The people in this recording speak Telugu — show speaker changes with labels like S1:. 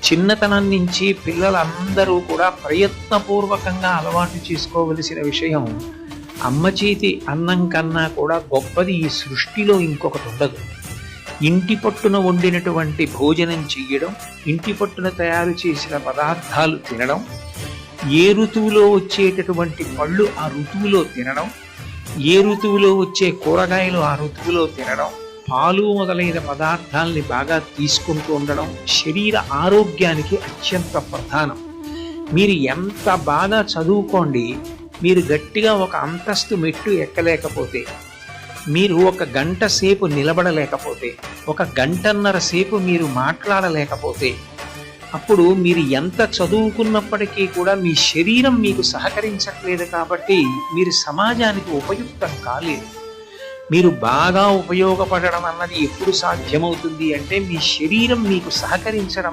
S1: చిన్నతనం నుంచి పిల్లలందరూ కూడా ప్రయత్నపూర్వకంగా అలవాటు చేసుకోవలసిన విషయం, అమ్మ చేతి అన్నం కన్నా కూడా గొప్పది ఈ సృష్టిలో ఇంకొకటి ఉండదు. ఇంటి పట్టున వండినటువంటి భోజనం చెయ్యడం, ఇంటి పట్టున తయారు చేసిన పదార్థాలు తినడం, ఏ ఋతువులో వచ్చేటటువంటి పళ్ళు ఆ ఋతువులో తినడం, ఏ ఋతువులో వచ్చే కూరగాయలు ఆ ఋతువులో తినడం, పాలు మొదలైన పదార్థాలని బాగా తీసుకుంటూ ఉండడం శరీర ఆరోగ్యానికి అత్యంత ప్రధానం. మీరు ఎంత బాగా చదువుకోండి, మీరు గట్టిగా ఒక అంతస్తు మెట్టు ఎక్కలేకపోతే, మీరు ఒక గంట సేపు నిలబడలేకపోతే, ఒక గంటన్నర సేపు మీరు మాట్లాడలేకపోతే, అప్పుడు మీరు ఎంత చదువుకున్నప్పటికీ కూడా మీ శరీరం మీకు సహకరించట్లేదు కాబట్టి మీరు సమాజానికి ఉపయుక్తం కాలేదు. మీరు బాగా ఉపయోగపడడం అన్నది ఎప్పుడు సాధ్యమవుతుంది అంటే మీ శరీరం మీకు సహకరించడం